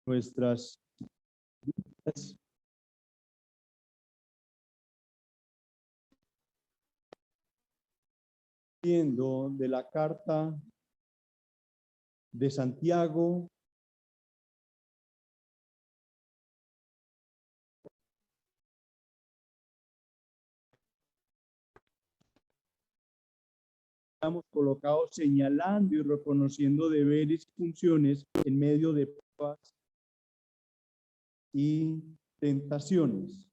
nuestras vidas. De la carta de Santiago estamos colocados señalando y reconociendo deberes y funciones en medio de pruebas y tentaciones.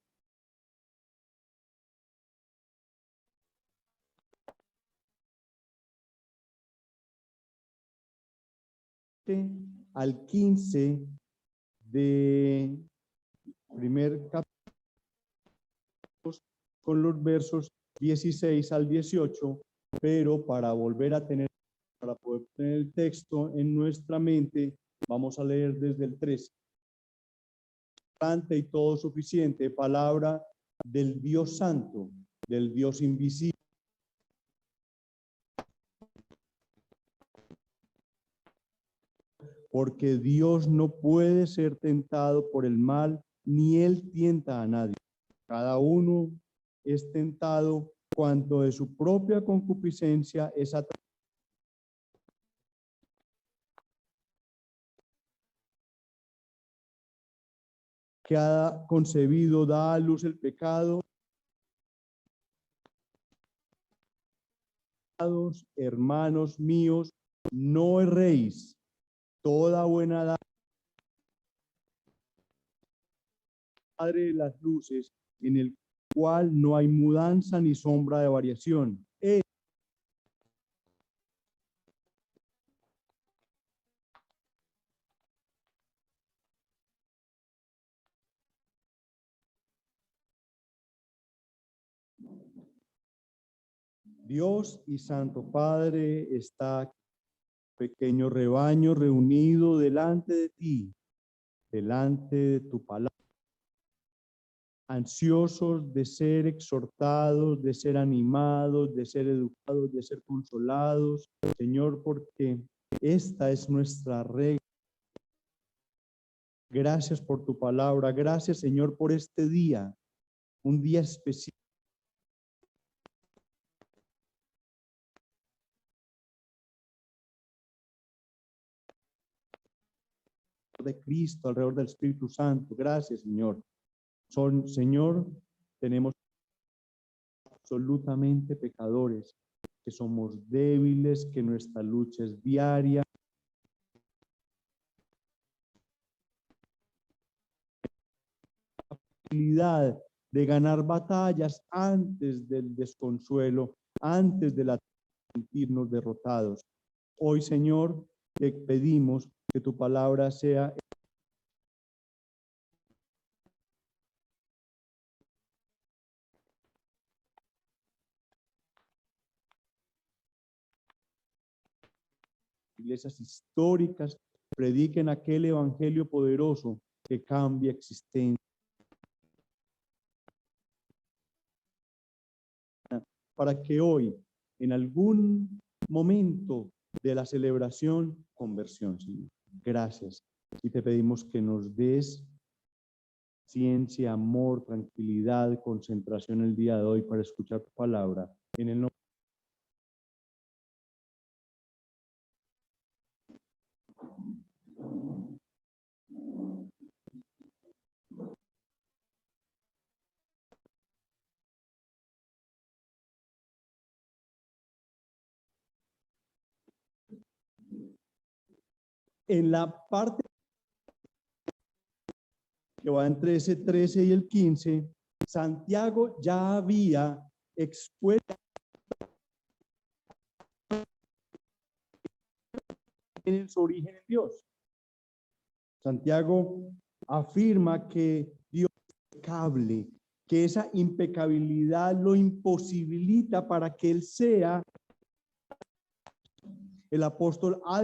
Al 15 de primer capítulo, con los versos 16 al 18, pero para poder tener el texto en nuestra mente, vamos a leer desde el 13. Y todo suficiente, palabra del Dios Santo, del Dios invisible. Porque Dios no puede ser tentado por el mal, ni Él tienta a nadie. Cada uno es tentado cuanto de su propia concupiscencia es atraído. Que ha concebido, da a luz el pecado. Hermanos míos, no erréis. Toda buena dádiva, Padre de las luces, en el cual no hay mudanza ni sombra de variación. Dios y Santo Padre está aquí, pequeño rebaño reunido delante de ti, delante de tu palabra, ansiosos de ser exhortados, de ser animados, de ser educados, de ser consolados, Señor, porque esta es nuestra regla. Gracias por tu palabra, gracias, Señor, por este día, un día especial. De Cristo, alrededor del Espíritu Santo. Gracias, Señor. Señor, tenemos absolutamente pecadores, que somos débiles, que nuestra lucha es diaria. La posibilidad de ganar batallas antes del desconsuelo, antes de sentirnos derrotados. Hoy, Señor, te pedimos que tu palabra sea iglesias históricas, prediquen aquel evangelio poderoso que cambia existencia. Para que hoy, en algún momento de la celebración, conversión, Señor. Gracias. Y te pedimos que nos des ciencia, amor, tranquilidad, concentración el día de hoy para escuchar tu palabra. En el nombre en la parte que va entre ese 13 y el 15, Santiago ya había expuesto en su origen en Dios. Santiago afirma que Dios es impecable, que esa impecabilidad lo imposibilita para que Él sea. El apóstol ha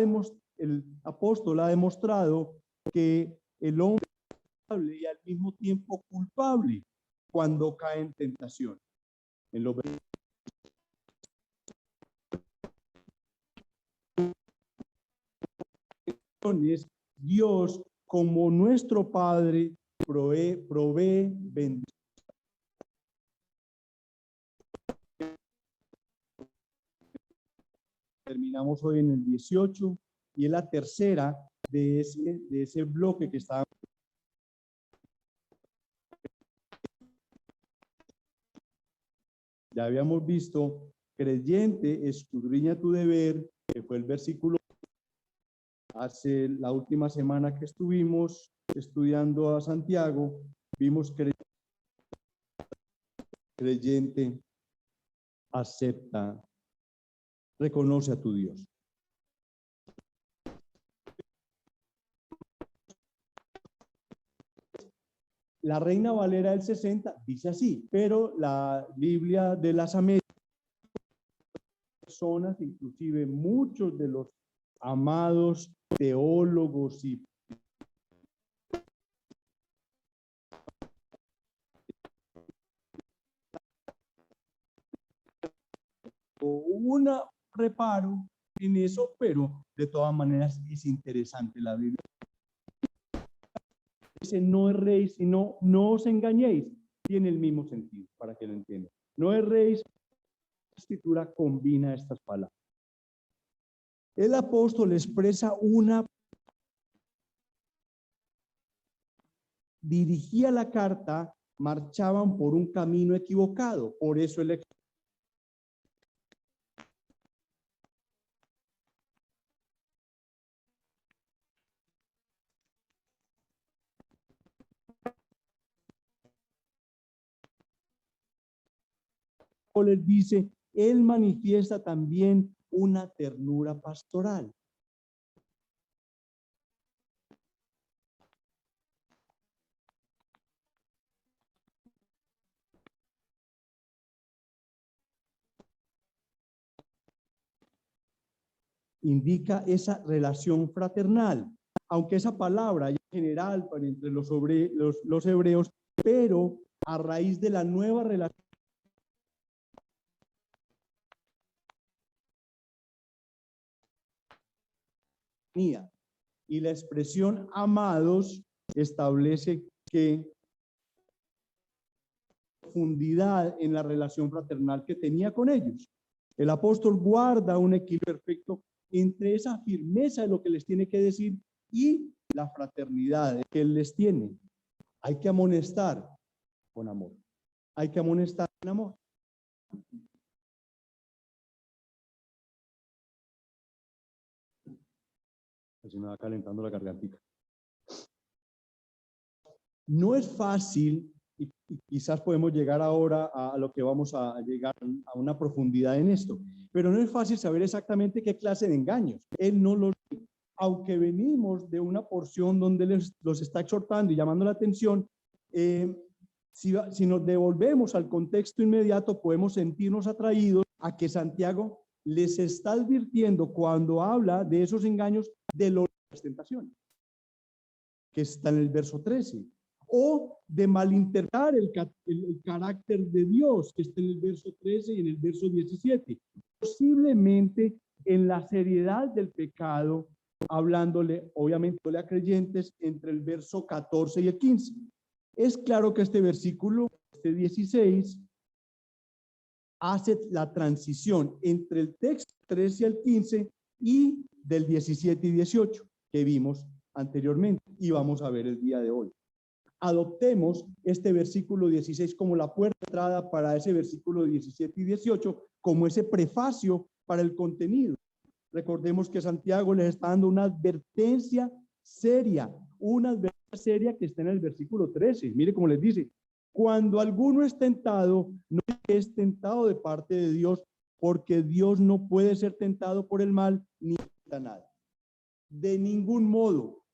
demostrado que el hombre es impecable y al mismo tiempo culpable cuando cae en tentación. En los Dios como nuestro Padre provee bendición. Terminamos hoy en el 18 y es la tercera de ese bloque que está. Ya habíamos visto, creyente, escudriña tu deber, que fue el versículo hace la última semana que estuvimos estudiando a Santiago, vimos creyente, acepta, reconoce a tu Dios. La Reina Valera del 60 dice así, pero la Biblia de las Américas, personas, inclusive muchos de los amados teólogos y un reparo en eso, pero de todas maneras es interesante la Biblia. Dice, no erréis, sino no os engañéis. Tiene el mismo sentido, para que lo entiendan. No erréis, la escritura combina estas palabras. El apóstol expresa dirigía la carta, marchaban por un camino equivocado, por eso el les dice, él manifiesta también una ternura pastoral. Indica esa relación fraternal, aunque esa palabra es general para entre los hebreos, pero a raíz de la nueva relación y la expresión amados establece que profundidad en la relación fraternal que tenía con ellos. El apóstol guarda un equilibrio perfecto entre esa firmeza de lo que les tiene que decir y la fraternidad que él les tiene. Hay que amonestar con amor. Hay que amonestar con amor. Así me va calentando la gargantita. No es fácil, y quizás podemos llegar ahora a lo que vamos a llegar a una profundidad en esto, pero no es fácil saber exactamente qué clase de engaños. Él no los, aunque venimos de una porción donde los está exhortando y llamando la atención, si nos devolvemos al contexto inmediato, podemos sentirnos atraídos a que Santiago les está advirtiendo cuando habla de esos engaños de las tentaciones, que está en el verso 13. O de malinterpretar el carácter de Dios, que está en el verso 13 y en el verso 17. Posiblemente en la seriedad del pecado, hablándole, obviamente, a creyentes entre el verso 14 y el 15. Es claro que este versículo, este 16, hace la transición entre el texto 13 al 15 y del 17 y 18 que vimos anteriormente y vamos a ver el día de hoy. Adoptemos este versículo 16 como la puerta de entrada para ese versículo 17 y 18, como ese prefacio para el contenido. Recordemos que Santiago les está dando una advertencia seria que está en el versículo 13. Mire cómo les dice, cuando alguno es tentado, no es tentado de parte de Dios, porque Dios no puede ser tentado por el mal ni tenta nada. De ningún modo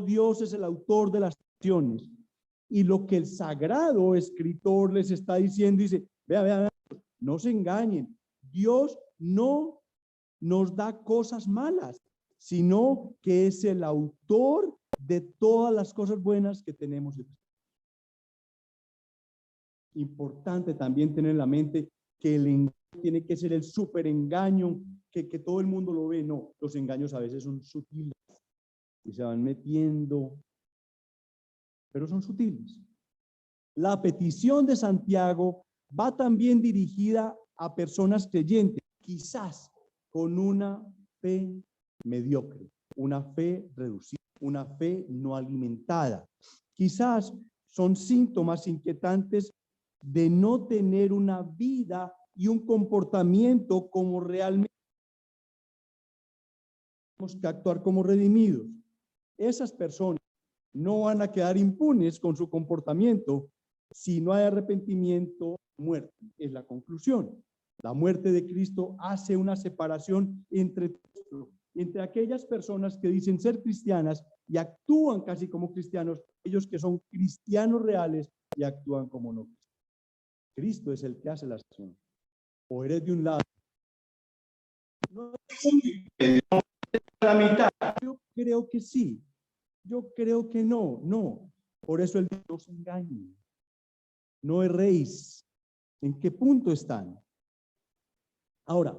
Dios es el autor de las tentaciones. Y lo que el sagrado escritor les está diciendo, dice, vean, no se engañen. Dios no nos da cosas malas, sino que es el autor de todas las cosas buenas que tenemos. Importante también tener en la mente que el engaño tiene que ser el súper engaño, que todo el mundo lo ve. No, los engaños a veces son sutiles. y se van metiendo, pero son sutiles. La petición de Santiago va también dirigida a personas creyentes, quizás con una fe mediocre, una fe reducida, una fe no alimentada. Quizás son síntomas inquietantes de no tener una vida y un comportamiento como realmente tenemos que actuar como redimidos. Esas personas no van a quedar impunes con su comportamiento si no hay arrepentimiento, muerte. Es la conclusión. La muerte de Cristo hace una separación entre aquellas personas que dicen ser cristianas y actúan casi como cristianos, ellos que son cristianos reales y actúan como no. Cristo es el que hace la acción. O eres de un lado. No, la mitad. Yo creo que sí. Yo creo que no. No. Por eso el Dios no se engaña. No erréis. ¿En qué punto están? Ahora,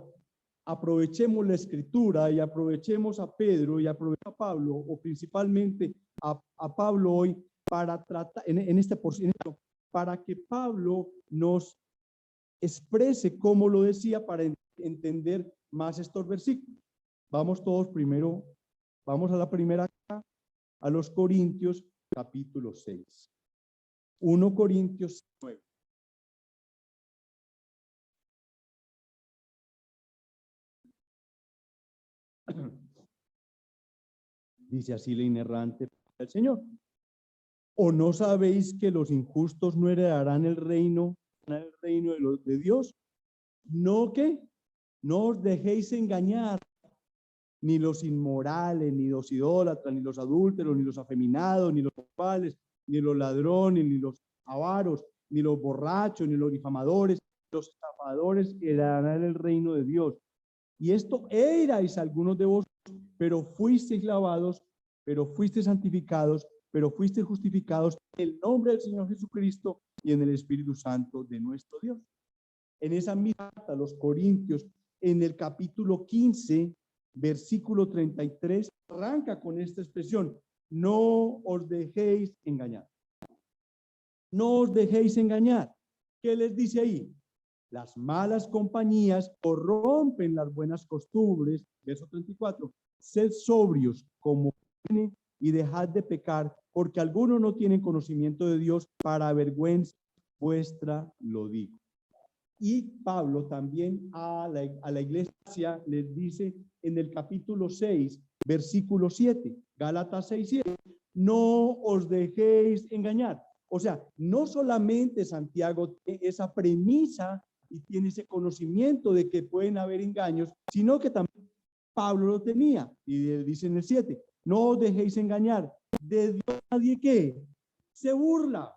aprovechemos la escritura y aprovechemos a Pedro y aprovechemos a Pablo, o principalmente a Pablo hoy, para tratar, en este porcentaje, para que Pablo nos exprese cómo lo decía para entender más estos versículos. Vamos todos primero, vamos a la primera, a los Corintios, capítulo 6. 1 Corintios 9. Dice así la inerrante del Señor. ¿O no sabéis que los injustos no heredarán el reino de Dios? No que no os dejéis engañar, ni los inmorales, ni los idólatras, ni los adúlteros, ni los afeminados, ni los homosexuales, ni los ladrones, ni los avaros, ni los borrachos, ni los difamadores, los estafadores heredarán el reino de Dios. Y esto erais algunos de vosotros, pero fuisteis lavados, pero fuisteis santificados, pero fuisteis justificados en el nombre del Señor Jesucristo y en el Espíritu Santo de nuestro Dios. En esa misma carta a los Corintios, en el capítulo 15, versículo 33, arranca con esta expresión: no os dejéis engañar. No os dejéis engañar. ¿Qué les dice ahí? Las malas compañías corrompen las buenas costumbres. Verso 34. Sed sobrios como y dejad de pecar, porque algunos no tienen conocimiento de Dios, para vergüenza vuestra lo digo. Y Pablo también a la iglesia les dice en el capítulo 6, versículo 7, Gálatas 6, 7, no os dejéis engañar. O sea, no solamente Santiago tiene esa premisa y tiene ese conocimiento de que pueden haber engaños, sino que también Pablo lo tenía. Y dice en el 7, no os dejéis engañar. De Dios nadie que se burla.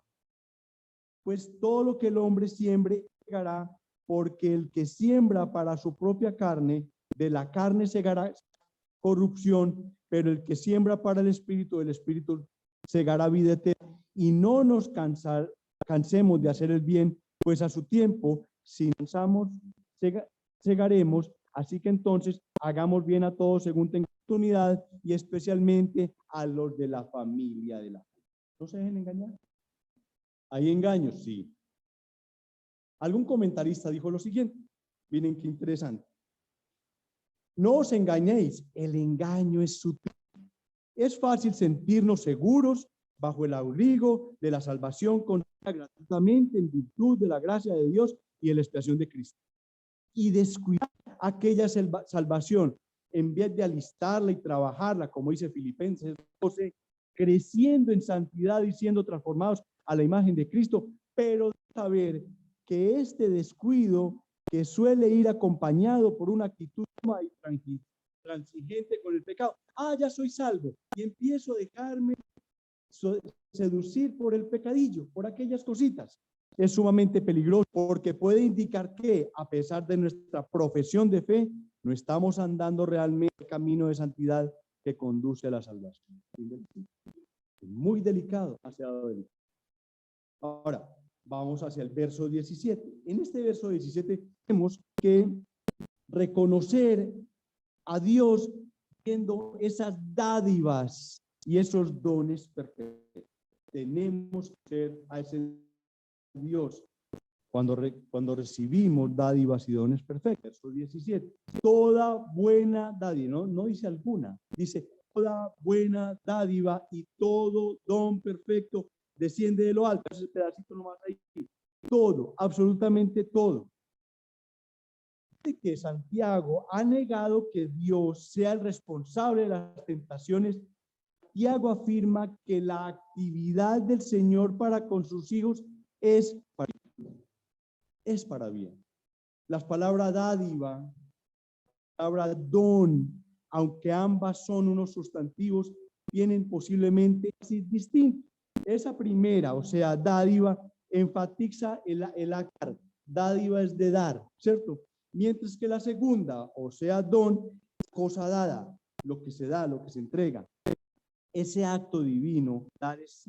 Pues todo lo que el hombre siembre segará, porque el que siembra para su propia carne, de la carne segará corrupción, pero el que siembra para el espíritu, del espíritu segará vida eterna. Y no nos cansemos de hacer el bien, pues a su tiempo, si cansamos, segaremos. Así que entonces hagamos bien a todos según tengan oportunidad, y especialmente a los de la familia de la fe. No se dejen engañar. ¿Hay engaños? Sí. Algún comentarista dijo lo siguiente. Miren qué interesante. No os engañéis, el engaño es sutil. Es fácil sentirnos seguros bajo el abrigo de la salvación gratuitamente en virtud de la gracia de Dios y de la expiación de Cristo. Y descuidar aquella salvación en vez de alistarla y trabajarla, como dice Filipenses 12, creciendo en santidad y siendo transformados a la imagen de Cristo, pero saber que este descuido, que suele ir acompañado por una actitud transigente con el pecado, ya soy salvo, y empiezo a dejarme seducir por el pecadillo, por aquellas cositas, es sumamente peligroso, porque puede indicar que, a pesar de nuestra profesión de fe, no estamos andando realmente el camino de santidad que conduce a la salvación. Es muy delicado, demasiado delicado. Ahora, vamos hacia el verso 17. En este verso 17 tenemos que reconocer a Dios viendo esas dádivas y esos dones perfectos. Tenemos que ser a ese Dios cuando recibimos dádivas y dones perfectos. Verso 17. Toda buena dádiva, no dice alguna, dice toda buena dádiva y todo don perfecto desciende de lo alto. Ese pedacito nomás ahí. Todo, absolutamente todo. Que Santiago ha negado que Dios sea el responsable de las tentaciones. Santiago afirma que la actividad del Señor para con sus hijos es para bien. Las palabras dádiva, la palabra don, aunque ambas son unos sustantivos, tienen posiblemente distintos. Esa primera, o sea, dádiva, enfatiza el acto. Dádiva es de dar, ¿cierto? Mientras que la segunda, o sea, don, es cosa dada, lo que se da, lo que se entrega. Ese acto divino, dar es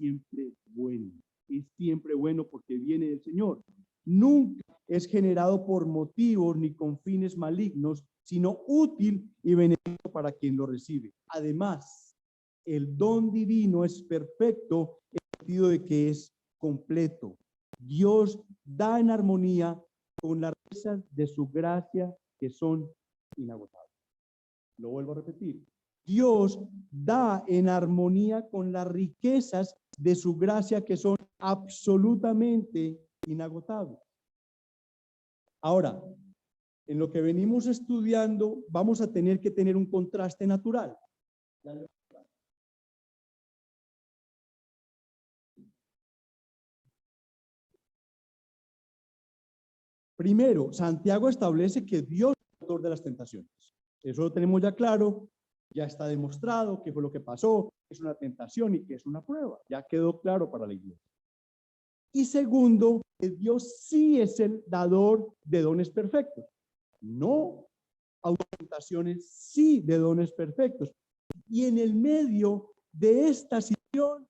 siempre bueno porque viene del Señor. Nunca es generado por motivos ni con fines malignos, sino útil y beneficioso para quien lo recibe. Además, el don divino es perfecto en el sentido de que es completo. Dios da en armonía con las riquezas de su gracia que son inagotables. Lo vuelvo a repetir. Dios da en armonía con las riquezas de su gracia que son absolutamente inagotables. Ahora, en lo que venimos estudiando, vamos a tener que tener un contraste natural. Primero, Santiago establece que Dios es el autor de las tentaciones. Eso lo tenemos ya claro, ya está demostrado qué fue lo que pasó, es una tentación y que es una prueba. Ya quedó claro para la iglesia. Y segundo, que Dios sí es el dador de dones perfectos. No tentaciones, sí de dones perfectos. Y en el medio de esta situación,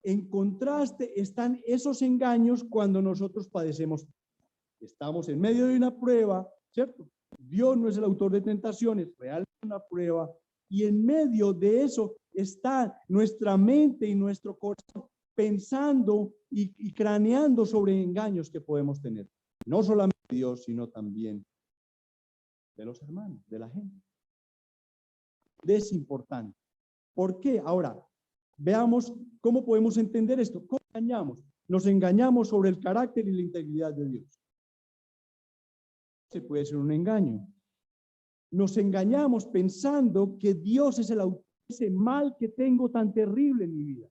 en contraste, están esos engaños cuando nosotros padecemos. Estamos en medio de una prueba, ¿cierto? Dios no es el autor de tentaciones, realmente una prueba. Y en medio de eso está nuestra mente y nuestro corazón pensando y craneando sobre engaños que podemos tener. No solamente de Dios, sino también de los hermanos, de la gente. Es importante. ¿Por qué? Ahora, veamos cómo podemos entender esto. ¿Cómo engañamos? Nos engañamos sobre el carácter y la integridad de Dios. Se puede ser un engaño. Nos engañamos pensando que Dios es el autor de ese mal que tengo tan terrible en mi vida,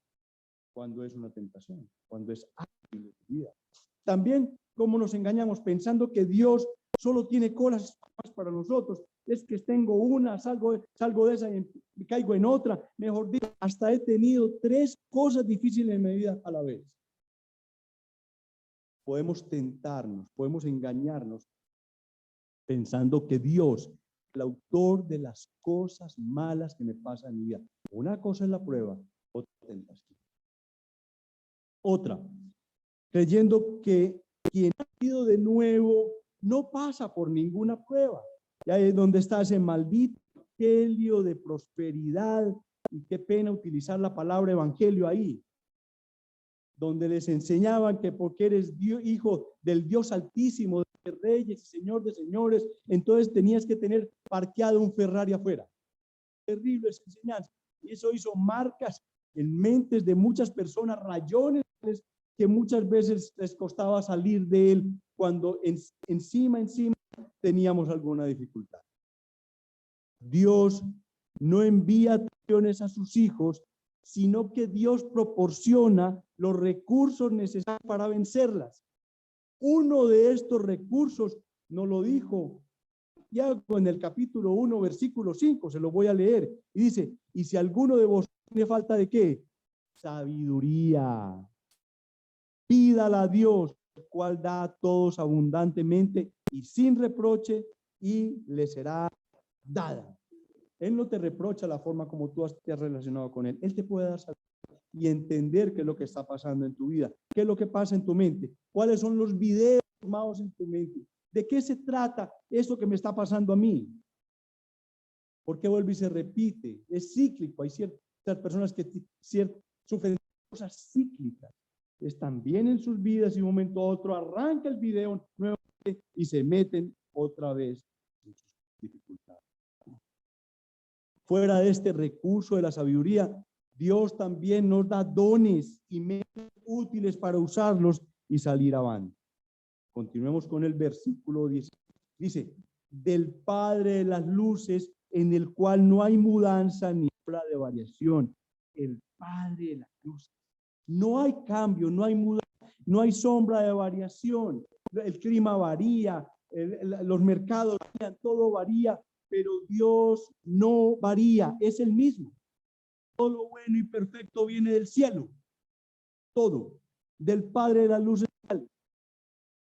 cuando es una tentación, cuando es algo en mi vida. También, como nos engañamos pensando que Dios solo tiene cosas para nosotros. Es que tengo una, salgo de esa y caigo en otra. Mejor dicho, hasta he tenido 3 cosas difíciles en mi vida a la vez. Podemos tentarnos, podemos engañarnos pensando que Dios, el autor de las cosas malas que me pasan en mi vida. Una cosa es la prueba, otra tentación. Otra, creyendo que quien ha nacido de nuevo no pasa por ninguna prueba. Ya es donde está ese maldito evangelio de prosperidad, y qué pena utilizar la palabra evangelio ahí, donde les enseñaban que porque eres hijo del Dios Altísimo, de reyes y Señor de señores, entonces tenías que tener parqueado un Ferrari afuera. Terrible esa enseñanza. Y eso hizo marcas en mentes de muchas personas, rayones que muchas veces les costaba salir de él cuando encima teníamos alguna dificultad. Dios no envía tentaciones a sus hijos, sino que Dios proporciona los recursos necesarios para vencerlas. Uno de estos recursos nos lo dijo Santiago en el capítulo 1, versículo 5, se lo voy a leer, y dice, y si alguno de vosotros tiene falta de ¿qué? Sabiduría. Pídala a Dios, el cual da a todos abundantemente y sin reproche, y le será dada. Él no te reprocha la forma como tú te has relacionado con él. Él te puede dar sabiduría y entender qué es lo que está pasando en tu vida, qué es lo que pasa en tu mente, cuáles son los videos formados en tu mente, de qué se trata eso que me está pasando a mí. ¿Por qué vuelve y se repite? Es cíclico. Hay ciertas personas que sufren cosas cíclicas. Están bien en sus vidas y de un momento a otro arranca el video nuevamente y se meten otra vez en sus dificultades. Fuera de este recurso de la sabiduría, Dios también nos da dones y medios útiles para usarlos y salir avante. Continuemos con el versículo 10. Dice, del Padre de las luces, en el cual no hay mudanza ni sombra de variación. El Padre de las luces. No hay cambio, no hay mudanza, no hay sombra de variación. El clima varía, los mercados varían, todo varía, pero Dios no varía, es el mismo. Todo lo bueno y perfecto viene del cielo. Todo, del Padre de las luces.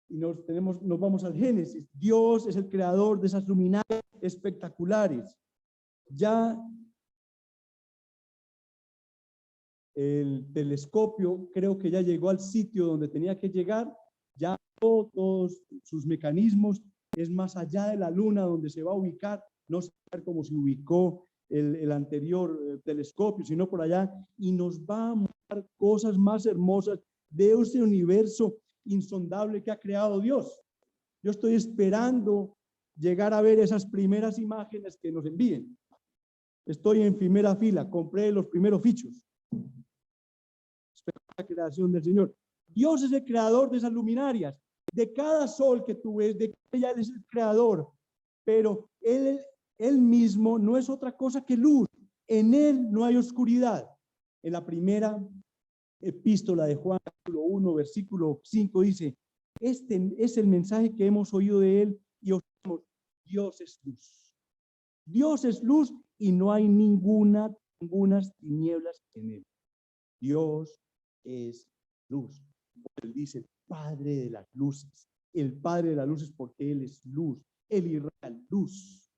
Y nos vamos al Génesis. Dios es el creador de esas luminarias espectaculares. Ya el telescopio creo que ya llegó al sitio donde tenía que llegar. Ya todos sus mecanismos es más allá de la luna donde se va a ubicar. No sé cómo se ubicó el anterior telescopio, sino por allá. Y nos va a mostrar cosas más hermosas de ese universo insondable que ha creado Dios. Yo estoy esperando llegar a ver esas primeras imágenes que nos envíen. Estoy en primera fila, compré los primeros fichos. Espero la creación del Señor. Dios es el creador de esas luminarias, de cada sol que tú ves, de que ella es el creador, pero él mismo no es otra cosa que luz. En él no hay oscuridad. En la primera epístola de Juan, capítulo 1, versículo 5, dice, este es el mensaje que hemos oído de él y os decimos, Dios es luz. Dios es luz y no hay ninguna tinieblas en él. Dios es luz. Él dice, Padre de las luces. El Padre de las luces porque Él es luz. Él irradia luz.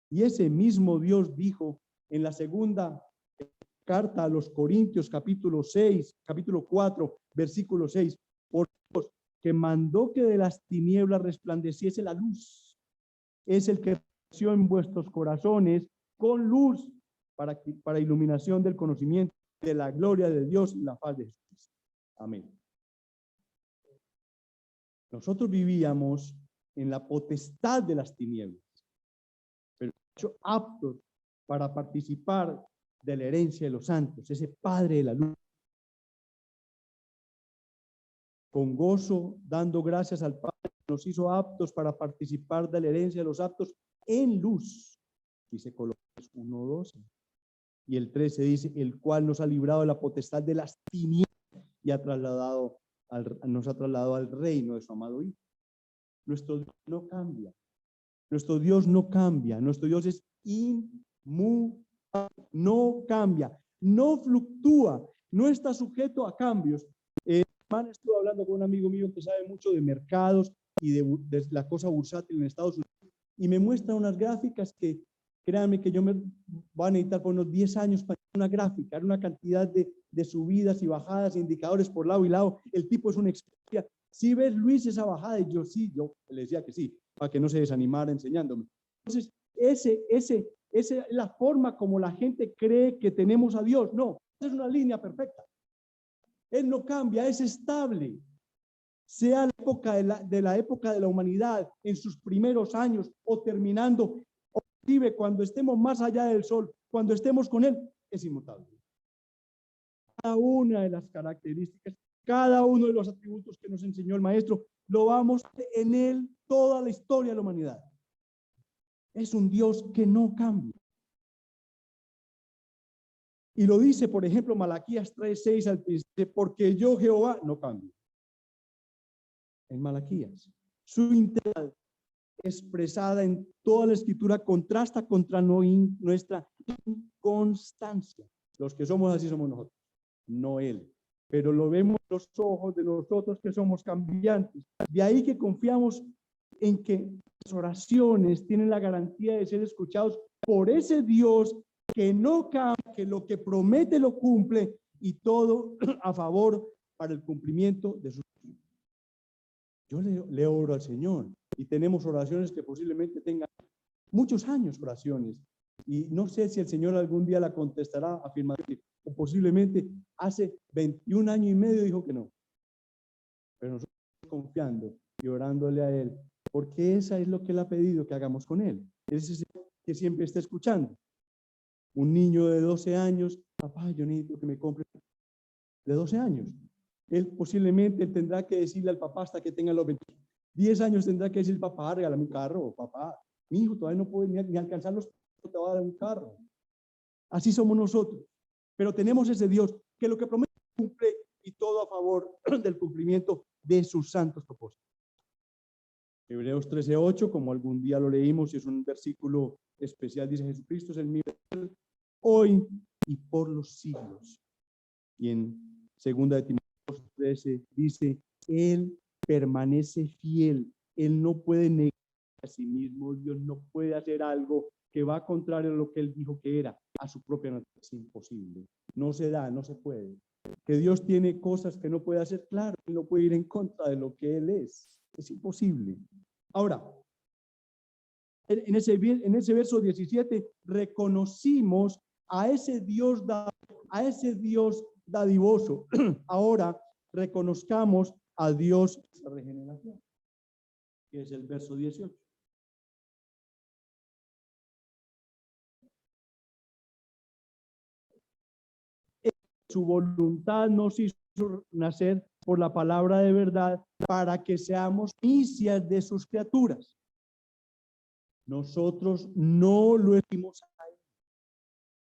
Y ese mismo Dios dijo en la segunda carta a los Corintios, capítulo 4, versículo 6, por Dios que mandó que de las tinieblas resplandeciese la luz. Es el que nació en vuestros corazones con luz para iluminación del conocimiento de la gloria de Dios y la paz de Jesús. Amén. Nosotros vivíamos en la potestad de las tinieblas, pero hecho aptos para participar de la herencia de los santos, ese Padre de la luz. Con gozo, dando gracias al Padre, nos hizo aptos para participar de la herencia de los aptos en luz. Dice Colosenses 1:12. Y el 13 dice, el cual nos ha librado de la potestad de las tinieblas y nos ha trasladado al reino de su amado Hijo. Nuestro Dios no cambia. Nuestro Dios no cambia. Nuestro Dios es inmutable. No cambia. No fluctúa. No está sujeto a cambios. Estuve hablando con un amigo mío que sabe mucho de mercados y de la cosa bursátil en Estados Unidos y me muestra unas gráficas que, créanme que yo me voy a necesitar por unos 10 años para una gráfica, era una cantidad de subidas y bajadas, indicadores por lado y lado. El tipo es una experiencia. Si ves, Luis, esa bajada, y yo sí, yo le decía que sí, para que no se desanimara enseñándome. Entonces, esa es la forma como la gente cree que tenemos a Dios. No, es una línea perfecta. Él no cambia, es estable. Sea la época de la época de la humanidad, en sus primeros años o terminando, o vive cuando estemos más allá del sol, cuando estemos con Él, es inmutable. Cada una de las características, cada uno de los atributos que nos enseñó el maestro, lo vamos en Él toda la historia de la humanidad. Es un Dios que no cambia. Y lo dice, por ejemplo, Malaquías 3:6 al principio, porque yo, Jehová, no cambio. En Malaquías, su integridad expresada en toda la escritura contrasta contra nuestra inconstancia. Los que somos así somos nosotros, no Él. Pero lo vemos en los ojos de nosotros que somos cambiantes. De ahí que confiamos en que las oraciones tienen la garantía de ser escuchados por ese Dios que no cambia, que lo que promete lo cumple y todo a favor para el cumplimiento de sus. Yo le oro al Señor y tenemos oraciones que posiblemente tengan muchos años oraciones Y no sé si el Señor algún día la contestará afirmativamente, o posiblemente hace 21 años y medio dijo que no. Pero nosotros confiando y orándole a Él, porque esa es lo que Él ha pedido que hagamos con Él. Ese es el que siempre está escuchando. Un niño de 12 años, papá, yo necesito que me compre. De 12 años. Él posiblemente tendrá que decirle al papá hasta que tenga los 10 años, tendrá que decir, papá, regálame un carro, papá, mi hijo todavía no puede ni alcanzar los, te va a dar un carro. Así somos nosotros. Pero tenemos ese Dios que lo que promete cumple y todo a favor del cumplimiento de sus santos propósitos. Hebreos 13:8, como algún día lo leímos, y es un versículo especial, dice Jesucristo es el mismo hoy y por los siglos. Y en 2 de Timoteo 13 dice, Él permanece fiel, Él no puede negar a sí mismo, Dios no puede hacer algo que va contrario a lo que Él dijo que era, a su propia naturaleza. Es imposible, no se da, no se puede. Que Dios tiene cosas que no puede hacer, claro, Él no puede ir en contra de lo que Él es imposible. Ahora, en ese verso 17 reconocimos a ese Dios dadivoso. Ahora reconozcamos a Dios de la regeneración, que es el verso 18. Su voluntad nos hizo nacer por la palabra de verdad para que seamos primicias de sus criaturas. Nosotros no lo hicimos a Él.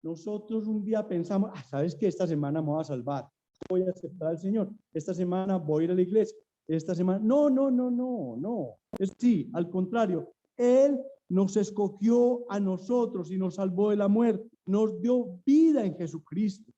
Nosotros un día pensamos, ¿sabes qué? Esta semana me voy a salvar, voy a aceptar al Señor, esta semana voy a ir a la iglesia, esta semana, no. Es sí, al contrario, Él nos escogió a nosotros y nos salvó de la muerte, nos dio vida en Jesucristo.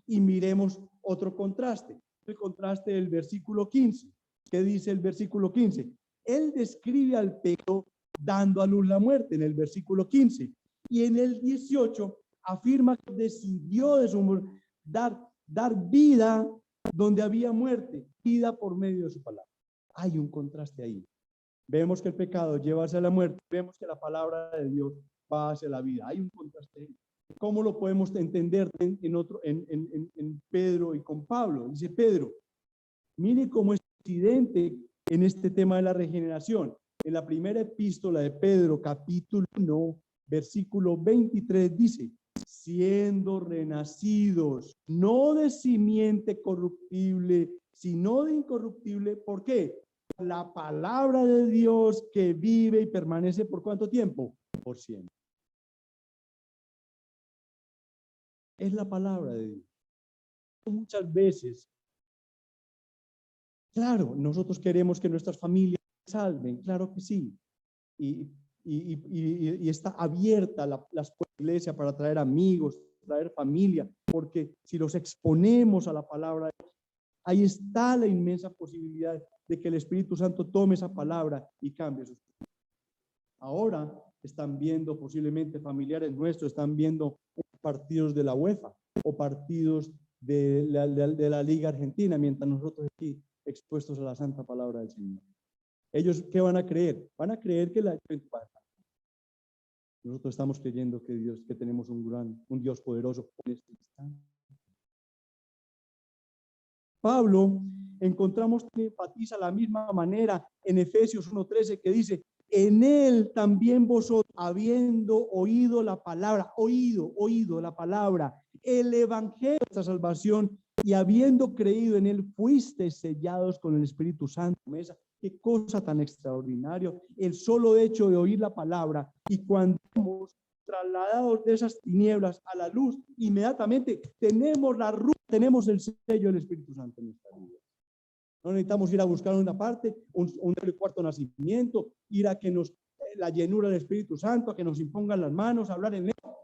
Y miremos otro contraste, el contraste del versículo 15. ¿Qué dice el versículo 15? Él describe al pecado dando a luz la muerte en el versículo 15. Y en el 18 afirma que decidió de su dar vida donde había muerte, vida por medio de su palabra. Hay un contraste ahí. Vemos que el pecado lleva hacia la muerte, vemos que la palabra de Dios va hacia la vida. Hay un contraste ahí. ¿Cómo lo podemos entender en Pedro y con Pablo? Dice Pedro, mire cómo es evidente en este tema de la regeneración. En la primera epístola de Pedro, capítulo 1, versículo 23, dice, siendo renacidos, no de simiente corruptible, sino de incorruptible. ¿Por qué? La palabra de Dios que vive y permanece ¿por cuánto tiempo? Por siempre. Es la palabra de Dios. Muchas veces, claro, nosotros queremos que nuestras familias se salven, claro que sí. Y está abierta las iglesias para traer amigos, traer familia, porque si los exponemos a la palabra de Dios, ahí está la inmensa posibilidad de que el Espíritu Santo tome esa palabra y cambie sus vidas. Ahora están viendo posiblemente familiares nuestros, están viendo partidos de la UEFA o partidos de la Liga Argentina, mientras nosotros aquí expuestos a la santa palabra del Señor. ¿Ellos qué van a creer? Van a creer que nosotros estamos creyendo que tenemos un Dios poderoso. Pablo, encontramos que enfatiza la misma manera en Efesios 1:13, que dice, en él también vosotros, habiendo oído la palabra, oído la palabra, el evangelio de nuestra salvación, y habiendo creído en él, fuisteis sellados con el Espíritu Santo. Qué cosa tan extraordinaria, el solo hecho de oír la palabra, y cuando somos trasladados de esas tinieblas a la luz, inmediatamente tenemos la ruta, tenemos el sello del Espíritu Santo en nuestra vida. No necesitamos ir a buscar una parte, un cuarto nacimiento, ir a que nos, la llenura del Espíritu Santo, a que nos impongan las manos, a hablar en lengua.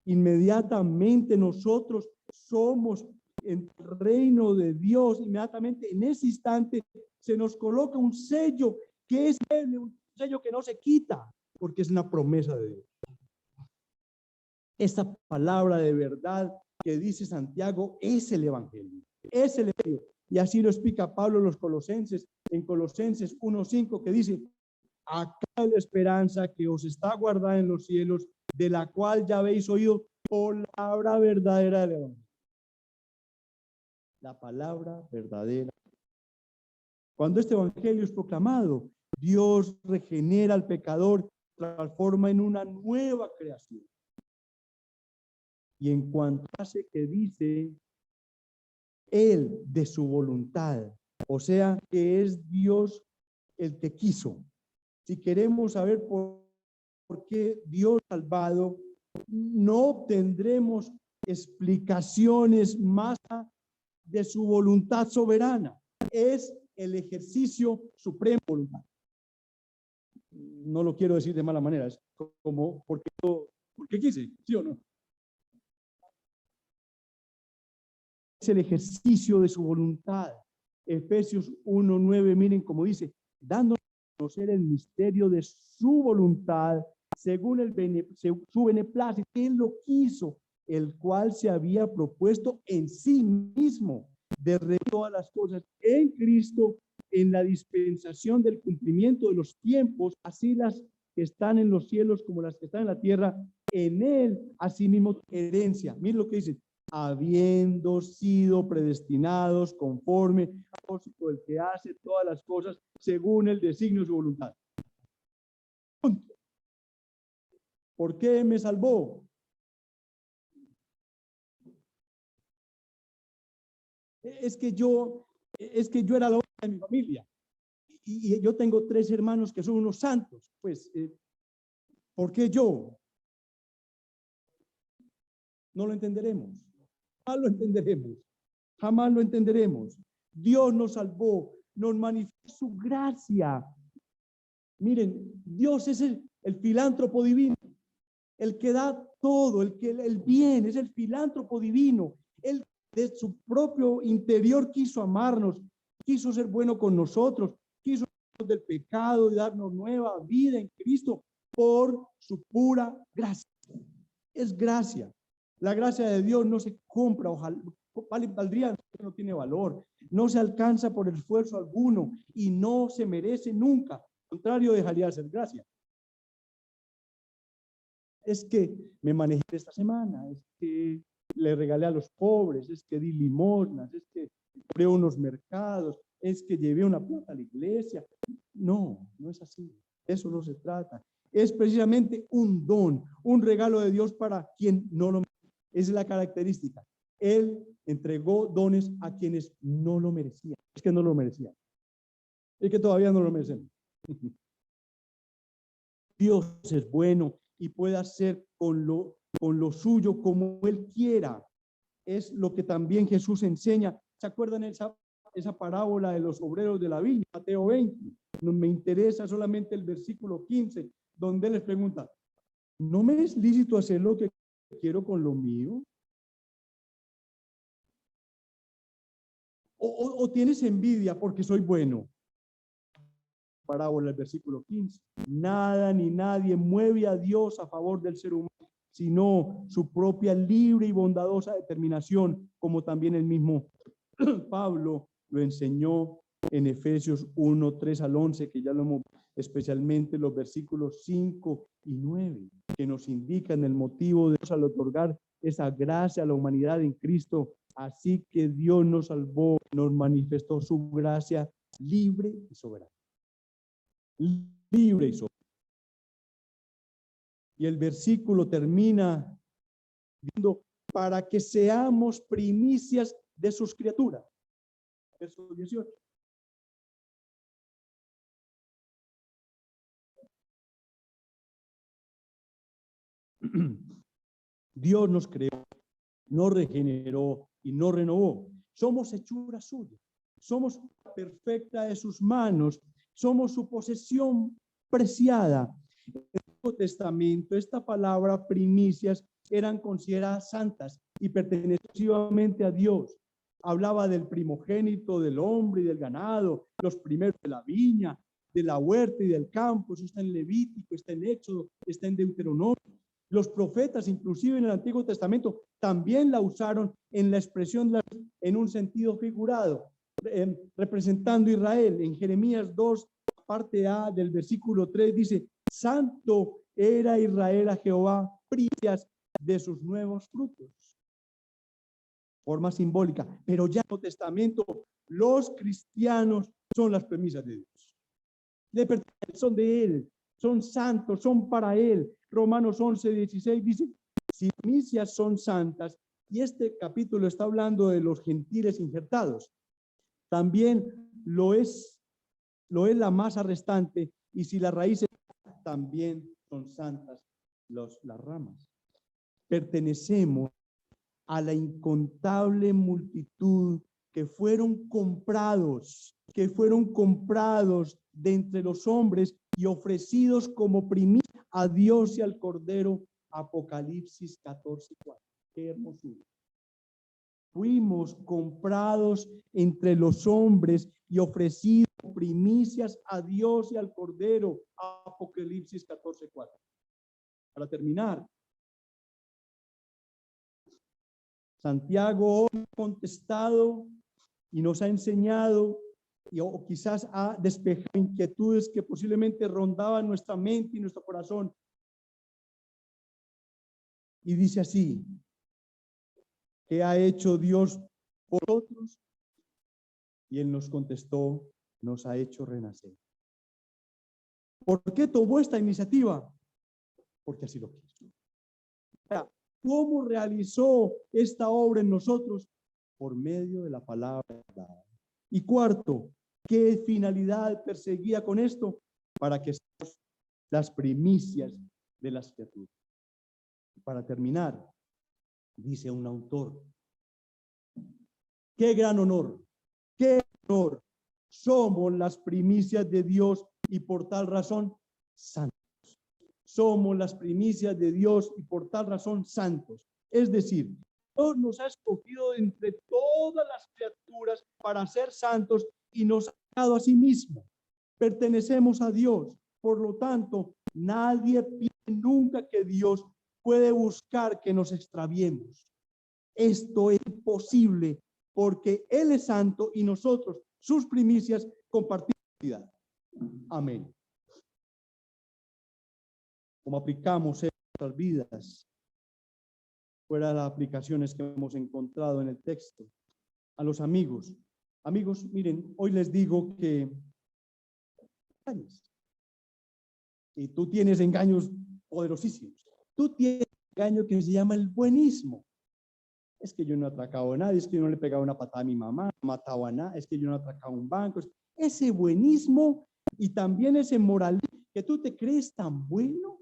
Inmediatamente nosotros somos en el reino de Dios, inmediatamente en ese instante se nos coloca un sello que es un sello que no se quita, porque es una promesa de Dios. Esta palabra de verdad que dice Santiago es el evangelio, es el evangelio. Y así lo explica Pablo en los Colosenses, en Colosenses 1:5, que dice, acá la esperanza que os está guardada en los cielos, de la cual ya habéis oído palabra verdadera del Evangelio. La palabra verdadera. Cuando este Evangelio es proclamado, Dios regenera al pecador, transforma en una nueva creación. Y en cuanto hace que dice Él de su voluntad, o sea, que es Dios el que quiso. Si queremos saber por qué Dios ha salvado, no obtendremos explicaciones más de su voluntad soberana. Es el ejercicio supremo de voluntad. No lo quiero decir de mala manera, es como porque quise, ¿sí o no? Es el ejercicio de su voluntad. Efesios 1:9, miren cómo dice, dándonos a conocer el misterio de su voluntad, según su beneplácito, Él lo quiso, el cual se había propuesto en sí mismo, de todas las cosas en Cristo, en la dispensación del cumplimiento de los tiempos, así las que están en los cielos como las que están en la tierra, en Él, asimismo, herencia. Miren lo que dice, habiendo sido predestinados conforme al propósito del que hace todas las cosas según el designio de su voluntad. ¿Por qué me salvó? Es que yo era la única de mi familia y yo tengo 3 hermanos que son unos santos. Pues, ¿por qué yo? No lo entenderemos. Jamás lo entenderemos. Jamás lo entenderemos. Dios nos salvó, nos manifestó su gracia. Miren, Dios es el filántropo divino, el que da todo, el bien, es el filántropo divino. Él de su propio interior quiso amarnos, quiso ser bueno con nosotros, quiso del pecado y darnos nueva vida en Cristo por su pura gracia. Es gracia. La gracia de Dios no se compra, ojalá, valdría, no tiene valor, no se alcanza por esfuerzo alguno y no se merece nunca. Al contrario, dejaría de ser gracia. Es que me manejé esta semana, es que le regalé a los pobres, es que di limosnas, es que compré unos mercados, es que llevé una plata a la iglesia. No, no es así. Eso no se trata. Es precisamente un don, un regalo de Dios para quien no lo merece. Esa es la característica. Él entregó dones a quienes no lo merecían. Es que no lo merecían. Es que todavía no lo merecen. Dios es bueno y puede hacer con lo suyo como Él quiera. Es lo que también Jesús enseña. ¿Se acuerdan esa parábola de los obreros de la viña, Mateo 20? No me interesa solamente el versículo 15, donde Él les pregunta, ¿no me es lícito hacer lo que quiero con lo mío? ¿O tienes envidia porque soy bueno? Parábola, el versículo 15. Nada ni nadie mueve a Dios a favor del ser humano, sino su propia libre y bondadosa determinación, como también el mismo Pablo lo enseñó en Efesios 1:3 al 11, que ya lo hemos, especialmente los versículos 5 y 9, que nos indican el motivo de Dios al otorgar esa gracia a la humanidad en Cristo. Así que Dios nos salvó, nos manifestó su gracia libre y soberana. Libre y soberana. Y el versículo termina diciendo, para que seamos primicias de sus criaturas. Verso 18. Dios nos creó, nos regeneró y nos renovó. Somos hechura suya. Somos perfecta de sus manos. Somos su posesión preciada. En el Nuevo Testamento, esta palabra primicias eran consideradas santas y pertenecían exclusivamente a Dios. Hablaba del primogénito del hombre y del ganado, los primeros de la viña, de la huerta y del campo. Eso está en Levítico, está en Éxodo, está en Deuteronomio. Los profetas, inclusive en el Antiguo Testamento, también la usaron en la expresión en un sentido figurado, representando a Israel. En Jeremías 2, parte A del versículo 3, dice, santo era Israel a Jehová, primicias de sus nuevos frutos. Forma simbólica, pero ya en el Nuevo Testamento los cristianos son las primicias de Dios. Le pertenecen, son de Él, son santos, son para Él. Romanos 11:16 dice, si primicias son santas, y este capítulo está hablando de los gentiles injertados. También lo es la masa restante, y si las raíces también son santas las ramas. Pertenecemos a la incontable multitud que fueron comprados de entre los hombres y ofrecidos como primicia a Dios y al Cordero. Apocalipsis 14:4. Qué hermosura. Fuimos comprados entre los hombres y ofrecidos primicias a Dios y al Cordero. Apocalipsis 14:4. Para terminar, Santiago hoy ha contestado y nos ha enseñado, o quizás ha despejado inquietudes que posiblemente rondaban nuestra mente y nuestro corazón. Y dice así: ¿qué ha hecho Dios por nosotros? Y Él nos contestó: nos ha hecho renacer. ¿Por qué tomó esta iniciativa? Porque así lo quiso. ¿Cómo realizó esta obra en nosotros? Por medio de la palabra. Y cuarto, ¿qué finalidad perseguía con esto? Para que seamos las primicias de las criaturas. Para terminar, dice un autor: qué gran honor, qué honor. Somos las primicias de Dios y por tal razón santos. Somos las primicias de Dios y por tal razón santos. Es decir, Dios nos ha escogido entre todas las criaturas para ser santos y nos ha dado a sí mismo. Pertenecemos a Dios. Por lo tanto, nadie piensa nunca que Dios puede buscar que nos extraviemos. Esto es imposible porque Él es santo y nosotros, sus primicias, compartimos vida. Amén. ¿Cómo aplicamos en nuestras vidas? Fuera de las aplicaciones que hemos encontrado en el texto. A los amigos. Amigos, miren, hoy les digo que y tú tienes engaños poderosísimos. Tú tienes un engaño que se llama el buenismo. Es que yo no he atracado a nadie, es que yo no le he pegado una patada a mi mamá, no he matado a nada, es que yo no he atracado un banco. Ese buenismo y también ese moralismo que tú te crees tan bueno.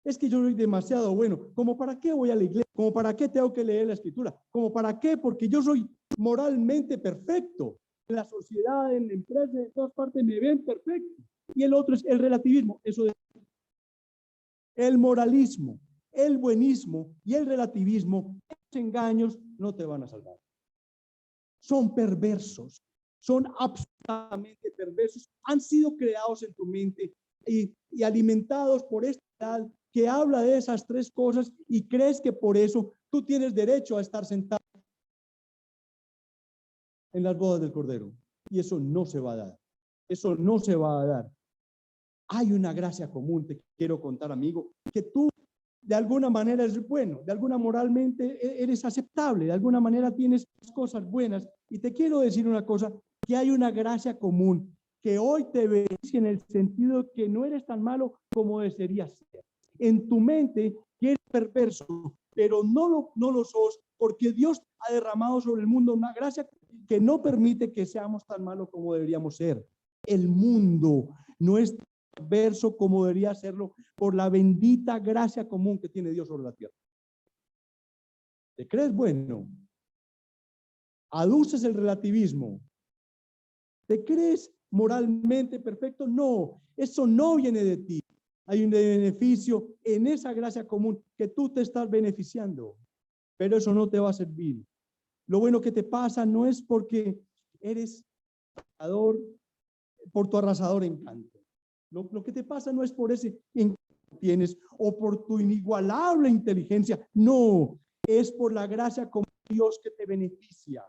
Es que yo soy demasiado bueno. ¿Cómo para qué voy a la iglesia? ¿Cómo para qué tengo que leer la escritura? ¿Cómo para qué? Porque yo soy moralmente perfecto. En la sociedad, en la empresa, en todas partes me ven perfecto. Y el otro es el relativismo. Eso es el moralismo, el buenismo y el relativismo. Esos engaños no te van a salvar. Son perversos. Son absolutamente perversos. Han sido creados en tu mente y alimentados por esta edad que habla de esas tres cosas y crees que por eso tú tienes derecho a estar sentado en las bodas del Cordero. Y eso no se va a dar. Eso no se va a dar. Hay una gracia común, te quiero contar, amigo, que tú de alguna manera eres bueno, de alguna moralmente eres aceptable, de alguna manera tienes cosas buenas. Y te quiero decir una cosa, que hay una gracia común que hoy te beneficia en el sentido que no eres tan malo como desearías ser. En tu mente que eres perverso, pero no lo sos, porque Dios ha derramado sobre el mundo una gracia que no permite que seamos tan malos como deberíamos ser. El mundo no es perverso como debería serlo por la bendita gracia común que tiene Dios sobre la tierra. ¿Te crees bueno? ¿Aduces el relativismo? ¿Te crees moralmente perfecto? No, eso no viene de ti. Hay un beneficio en esa gracia común que tú te estás beneficiando, pero eso no te va a servir. Lo bueno que te pasa no es porque eres arrasador, por tu arrasador encanto. Lo que te pasa no es por ese encanto que tienes o por tu inigualable inteligencia. No, es por la gracia como Dios que te beneficia.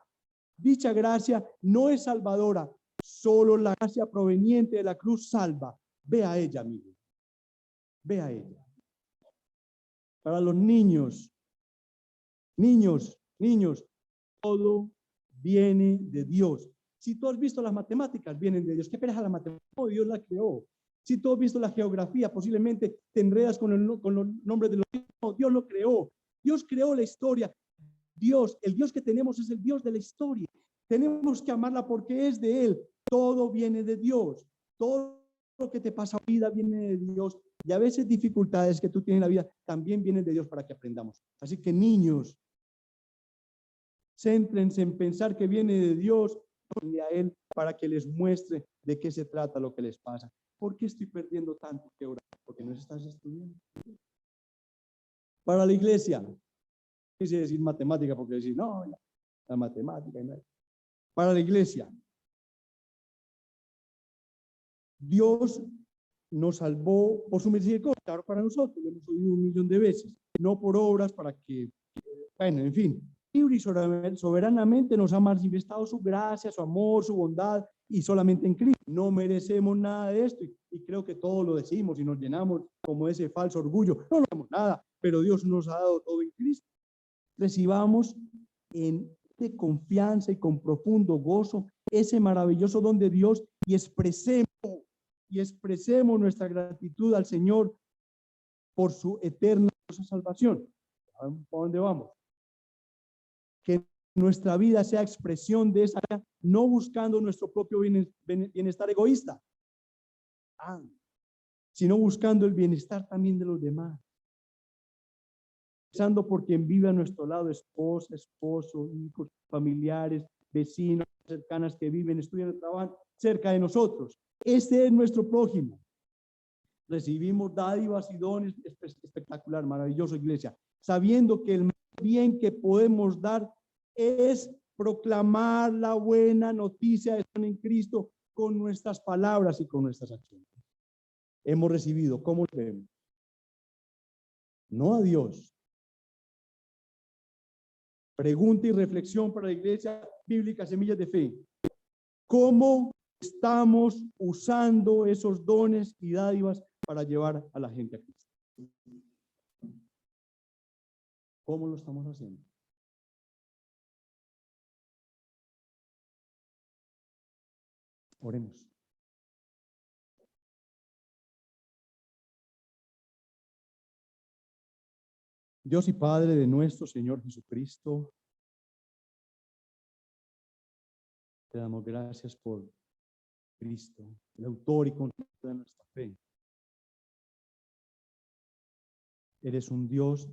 Dicha gracia no es salvadora, solo la gracia proveniente de la cruz salva. Ve a ella, amigo. Ve a ella. Para los niños, niños, todo viene de Dios. Si tú has visto las matemáticas, vienen de Dios. ¿Qué pereza la matemática? No, Dios la creó. Si tú has visto la geografía, posiblemente te enredas con los nombres de los niños. No, Dios lo creó. Dios creó la historia. Dios, el Dios que tenemos es el Dios de la historia. Tenemos que amarla porque es de Él. Todo viene de Dios. Todo lo que te pasa en la vida viene de Dios. Y a veces dificultades que tú tienes en la vida también vienen de Dios para que aprendamos. Así que niños, céntrense en pensar que viene de Dios y a Él para que les muestre de qué se trata lo que les pasa. ¿Por qué estoy perdiendo tanto que orar? Porque no estás estudiando. Para la iglesia, quise decir matemática porque decir, no, la matemática. No. Para la iglesia, Dios nos salvó por su misericordia, claro, para nosotros, lo hemos oído 1.000.000 de veces, no por obras para que, bueno, en fin, libre y soberanamente nos ha manifestado su gracia, su amor, su bondad, y solamente en Cristo. No merecemos nada de esto, y creo que todos lo decimos y nos llenamos como ese falso orgullo. No tenemos nada, pero Dios nos ha dado todo en Cristo. Recibamos de confianza y con profundo gozo ese maravilloso don de Dios y expresemos nuestra gratitud al Señor por su eterna salvación. ¿A dónde vamos? Que nuestra vida sea expresión de esa, no buscando nuestro propio bienestar egoísta, sino buscando el bienestar también de los demás. Pensando por quien vive a nuestro lado, esposa, esposo, hijos, familiares, vecinos, cercanas que viven, estudian, trabajan cerca de nosotros. Este es nuestro prójimo. Recibimos dádivas y dones espectacular, maravilloso, iglesia, sabiendo que el más bien que podemos dar es proclamar la buena noticia de estar en Cristo con nuestras palabras y con nuestras acciones. Hemos recibido, ¿cómo lo vemos? No a Dios. Pregunta y reflexión para la iglesia bíblica Semillas de Fe. ¿Cómo estamos usando esos dones y dádivas para llevar a la gente a Cristo? ¿Cómo lo estamos haciendo? Oremos. Dios y Padre de nuestro Señor Jesucristo, te damos gracias por Cristo, el autor y conductor de nuestra fe. Eres un Dios,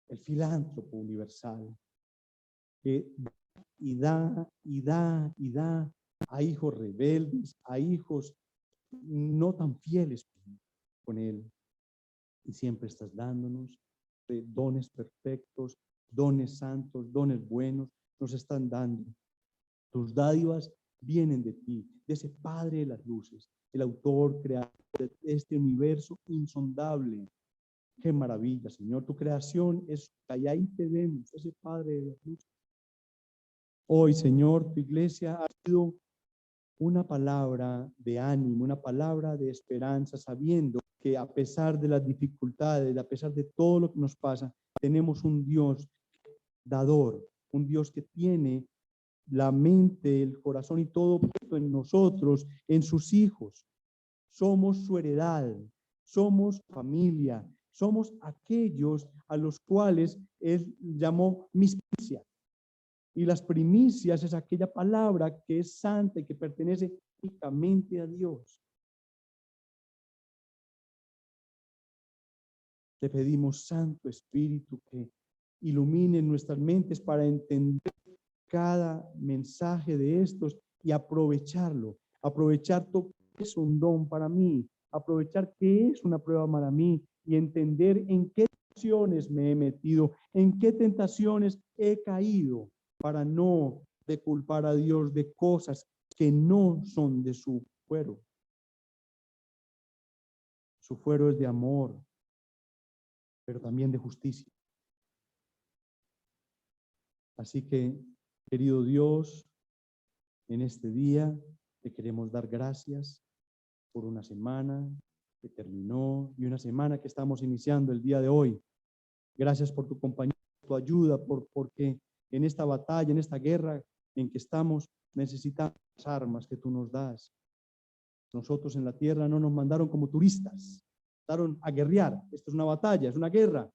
el filántropo universal, que da a hijos rebeldes, a hijos no tan fieles con Él. Y siempre estás dándonos dones perfectos, dones santos, dones buenos, nos están dando. Tus dádivas vienen de ti, de ese Padre de las luces, el autor, creador de este universo insondable. Qué maravilla, Señor. Tu creación es, y ahí te vemos, ese Padre de las luces. Hoy, Señor, tu iglesia ha sido una palabra de ánimo, una palabra de esperanza, sabiendo que a pesar de las dificultades, a pesar de todo lo que nos pasa, tenemos un Dios dador, un Dios que tiene la mente, el corazón y todo puesto en nosotros, en sus hijos. Somos su heredad, somos familia, somos aquellos a los cuales Él llamó mis primicias. Y las primicias es aquella palabra que es santa y que pertenece únicamente a Dios. Te pedimos, Santo Espíritu, que ilumine nuestras mentes para entender cada mensaje de estos y aprovecharlo. Aprovechar que es un don para mí, aprovechar que es una prueba para mí y entender en qué tentaciones me he metido, en qué tentaciones he caído, para no de culpar a Dios de cosas que no son de su fuero. Su fuero es de amor, pero también de justicia. Así que, querido Dios, en este día te queremos dar gracias por una semana, que terminó y una semana que estamos iniciando el día de hoy. Gracias por tu compañía, tu ayuda, porque en esta batalla, en esta guerra en que estamos, necesitamos las armas que tú nos das. Nosotros en la tierra no nos mandaron como turistas, mandaron a guerrear. Esto es una batalla, es una guerra.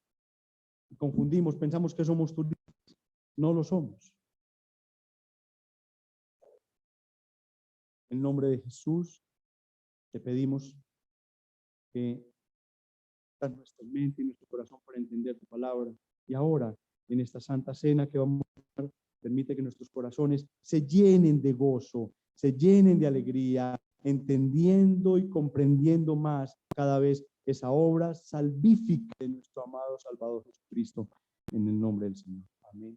Y confundimos, pensamos que somos turistas. No lo somos. En nombre de Jesús, te pedimos que abras nuestra mente y nuestro corazón para entender tu palabra. Y ahora, en esta santa cena que vamos a dar, permite que nuestros corazones se llenen de gozo, se llenen de alegría, entendiendo y comprendiendo más cada vez esa obra salvífica de nuestro amado Salvador Jesucristo. En el nombre del Señor. Amén.